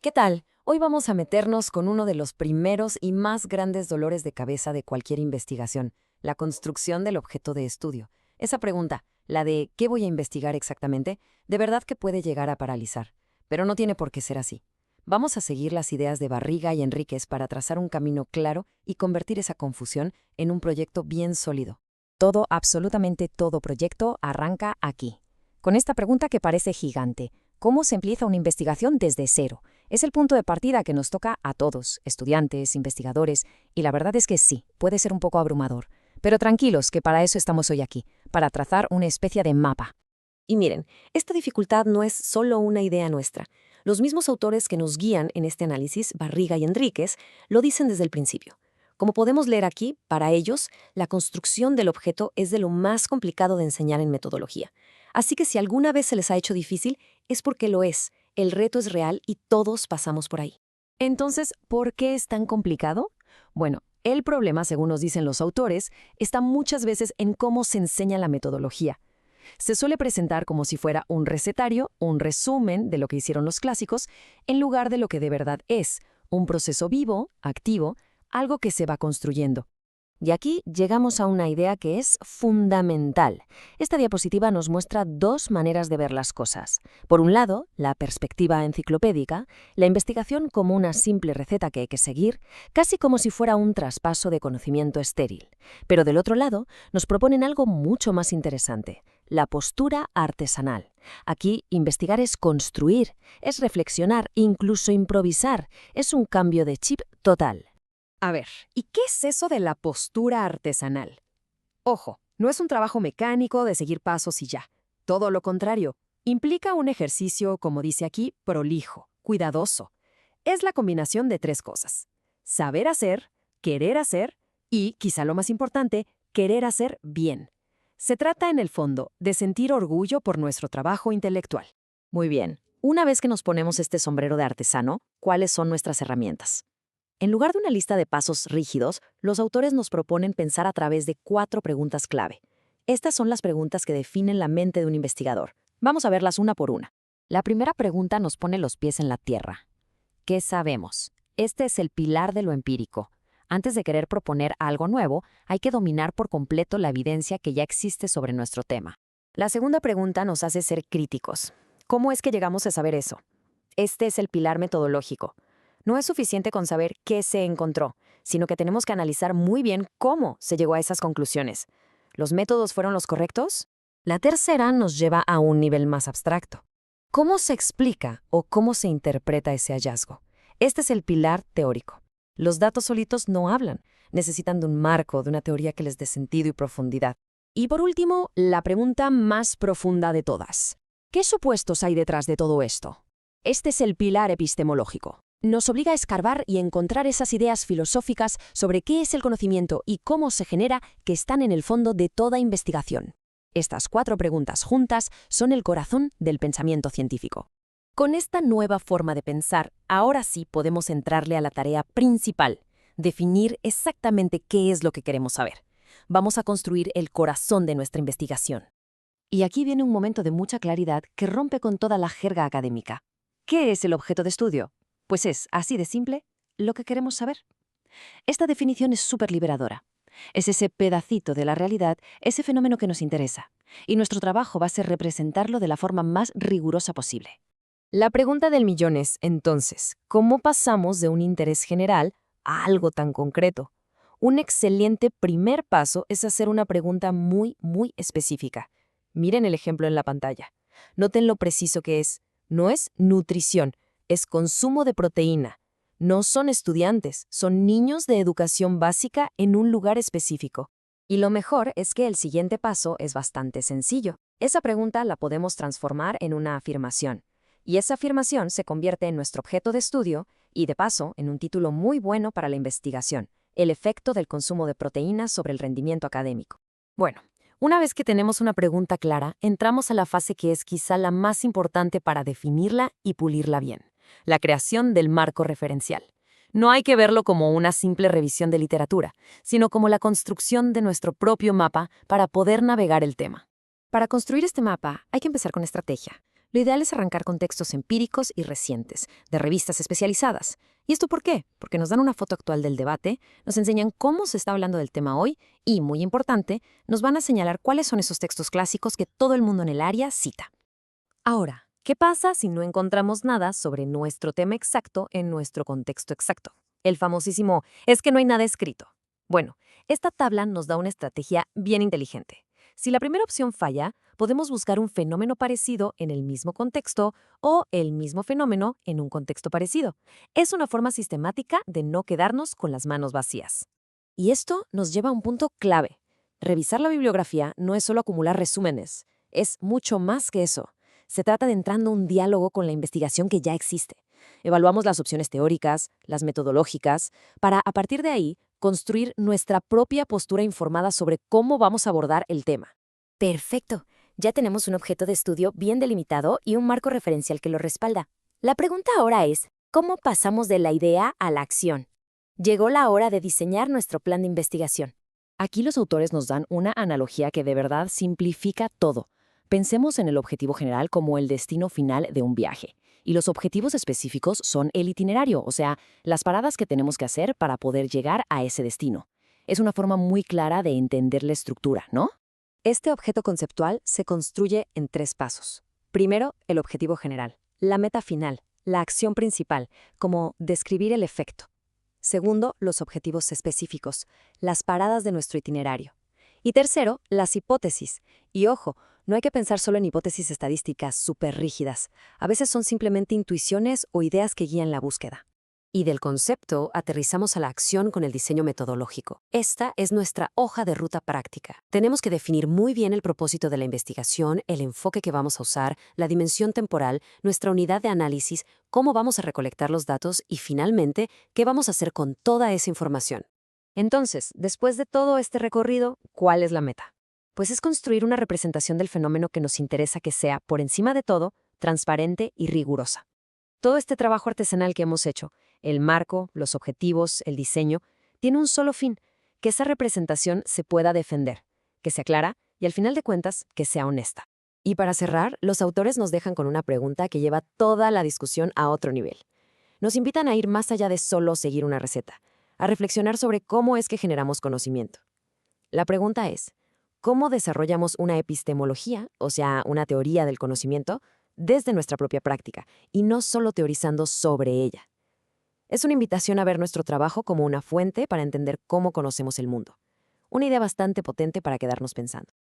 ¿Qué tal? Hoy vamos a meternos con uno de los primeros y más grandes dolores de cabeza de cualquier investigación, la construcción del objeto de estudio. Esa pregunta, la de ¿qué voy a investigar exactamente?, de verdad que puede llegar a paralizar, pero no tiene por qué ser así. Vamos a seguir las ideas de Barriga y Enríquez para trazar un camino claro y convertir esa confusión en un proyecto bien sólido. Todo, absolutamente todo proyecto arranca aquí, con esta pregunta que parece gigante. ¿Cómo se empieza una investigación desde cero? Es el punto de partida que nos toca a todos, estudiantes, investigadores, y la verdad es que sí, puede ser un poco abrumador. Pero tranquilos, que para eso estamos hoy aquí, para trazar una especie de mapa. Y miren, esta dificultad no es solo una idea nuestra. Los mismos autores que nos guían en este análisis, Barriga y Enríquez, lo dicen desde el principio. Como podemos leer aquí, para ellos, la construcción del objeto es de lo más complicado de enseñar en metodología. Así que si alguna vez se les ha hecho difícil, es porque lo es. El reto es real y todos pasamos por ahí. Entonces, ¿por qué es tan complicado? Bueno, el problema, según nos dicen los autores, está muchas veces en cómo se enseña la metodología. Se suele presentar como si fuera un recetario, un resumen de lo que hicieron los clásicos, en lugar de lo que de verdad es, un proceso vivo, activo, algo que se va construyendo. Y aquí llegamos a una idea que es fundamental. Esta diapositiva nos muestra dos maneras de ver las cosas. Por un lado, la perspectiva enciclopédica, la investigación como una simple receta que hay que seguir, casi como si fuera un traspaso de conocimiento estéril. Pero del otro lado, nos proponen algo mucho más interesante, la postura artesanal. Aquí, investigar es construir, es reflexionar, incluso improvisar, es un cambio de chip total. A ver, ¿y qué es eso de la postura artesanal? Ojo, no es un trabajo mecánico de seguir pasos y ya. Todo lo contrario, implica un ejercicio, como dice aquí, prolijo, cuidadoso. Es la combinación de tres cosas: saber hacer, querer hacer y, quizá lo más importante, querer hacer bien. Se trata, en el fondo, de sentir orgullo por nuestro trabajo intelectual. Muy bien. Una vez que nos ponemos este sombrero de artesano, ¿cuáles son nuestras herramientas? En lugar de una lista de pasos rígidos, los autores nos proponen pensar a través de 4 preguntas clave. Estas son las preguntas que definen la mente de un investigador. Vamos a verlas una por una. La primera pregunta nos pone los pies en la tierra. ¿Qué sabemos? Este es el pilar de lo empírico. Antes de querer proponer algo nuevo, hay que dominar por completo la evidencia que ya existe sobre nuestro tema. La segunda pregunta nos hace ser críticos. ¿Cómo es que llegamos a saber eso? Este es el pilar metodológico. No es suficiente con saber qué se encontró, sino que tenemos que analizar muy bien cómo se llegó a esas conclusiones. ¿Los métodos fueron los correctos? La tercera nos lleva a un nivel más abstracto. ¿Cómo se explica o cómo se interpreta ese hallazgo? Este es el pilar teórico. Los datos solitos no hablan, necesitan de un marco, de una teoría que les dé sentido y profundidad. Y por último, la pregunta más profunda de todas. ¿Qué supuestos hay detrás de todo esto? Este es el pilar epistemológico. Nos obliga a escarbar y encontrar esas ideas filosóficas sobre qué es el conocimiento y cómo se genera, que están en el fondo de toda investigación. Estas 4 preguntas juntas son el corazón del pensamiento científico. Con esta nueva forma de pensar, ahora sí podemos entrarle a la tarea principal: definir exactamente qué es lo que queremos saber. Vamos a construir el corazón de nuestra investigación. Y aquí viene un momento de mucha claridad que rompe con toda la jerga académica. ¿Qué es el objeto de estudio? Pues es, así de simple, lo que queremos saber. Esta definición es súper liberadora. Es ese pedacito de la realidad, ese fenómeno que nos interesa. Y nuestro trabajo va a ser representarlo de la forma más rigurosa posible. La pregunta del millón es, entonces, ¿cómo pasamos de un interés general a algo tan concreto? Un excelente primer paso es hacer una pregunta muy, muy específica. Miren el ejemplo en la pantalla. Noten lo preciso que es. No es nutrición, es consumo de proteína. No son estudiantes, son niños de educación básica en un lugar específico. Y lo mejor es que el siguiente paso es bastante sencillo. Esa pregunta la podemos transformar en una afirmación. Y esa afirmación se convierte en nuestro objeto de estudio y, de paso, en un título muy bueno para la investigación: el efecto del consumo de proteínas sobre el rendimiento académico. Bueno, una vez que tenemos una pregunta clara, entramos a la fase que es quizá la más importante para definirla y pulirla bien: la creación del marco referencial. No hay que verlo como una simple revisión de literatura, sino como la construcción de nuestro propio mapa para poder navegar el tema. Para construir este mapa hay que empezar con estrategia. Lo ideal es arrancar con textos empíricos y recientes, de revistas especializadas. ¿Y esto por qué? Porque nos dan una foto actual del debate, nos enseñan cómo se está hablando del tema hoy y, muy importante, nos van a señalar cuáles son esos textos clásicos que todo el mundo en el área cita. Ahora, ¿qué pasa si no encontramos nada sobre nuestro tema exacto en nuestro contexto exacto? El famosísimo «es que no hay nada escrito». Bueno, esta tabla nos da una estrategia bien inteligente. Si la primera opción falla, podemos buscar un fenómeno parecido en el mismo contexto o el mismo fenómeno en un contexto parecido. Es una forma sistemática de no quedarnos con las manos vacías. Y esto nos lleva a un punto clave. Revisar la bibliografía no es solo acumular resúmenes, es mucho más que eso. Se trata de entrando un diálogo con la investigación que ya existe. Evaluamos las opciones teóricas, las metodológicas, para, a partir de ahí, construir nuestra propia postura informada sobre cómo vamos a abordar el tema. Perfecto. Ya tenemos un objeto de estudio bien delimitado y un marco referencial que lo respalda. La pregunta ahora es, ¿cómo pasamos de la idea a la acción? Llegó la hora de diseñar nuestro plan de investigación. Aquí los autores nos dan una analogía que de verdad simplifica todo. Pensemos en el objetivo general como el destino final de un viaje. Y los objetivos específicos son el itinerario, o sea, las paradas que tenemos que hacer para poder llegar a ese destino. Es una forma muy clara de entender la estructura, ¿no? Este objeto conceptual se construye en 3 pasos. Primero, el objetivo general, la meta final, la acción principal, como describir el efecto. Segundo, los objetivos específicos, las paradas de nuestro itinerario. Y tercero, las hipótesis. Y ojo, no hay que pensar solo en hipótesis estadísticas súper rígidas. A veces son simplemente intuiciones o ideas que guían la búsqueda. Y del concepto aterrizamos a la acción con el diseño metodológico. Esta es nuestra hoja de ruta práctica. Tenemos que definir muy bien el propósito de la investigación, el enfoque que vamos a usar, la dimensión temporal, nuestra unidad de análisis, cómo vamos a recolectar los datos y, finalmente, qué vamos a hacer con toda esa información. Entonces, después de todo este recorrido, ¿cuál es la meta? Pues es construir una representación del fenómeno que nos interesa que sea, por encima de todo, transparente y rigurosa. Todo este trabajo artesanal que hemos hecho, el marco, los objetivos, el diseño, tiene un solo fin, que esa representación se pueda defender, que sea clara y, al final de cuentas, que sea honesta. Y para cerrar, los autores nos dejan con una pregunta que lleva toda la discusión a otro nivel. Nos invitan a ir más allá de solo seguir una receta, a reflexionar sobre cómo es que generamos conocimiento. La pregunta es, ¿cómo desarrollamos una epistemología, o sea, una teoría del conocimiento, desde nuestra propia práctica, y no solo teorizando sobre ella? Es una invitación a ver nuestro trabajo como una fuente para entender cómo conocemos el mundo. Una idea bastante potente para quedarnos pensando.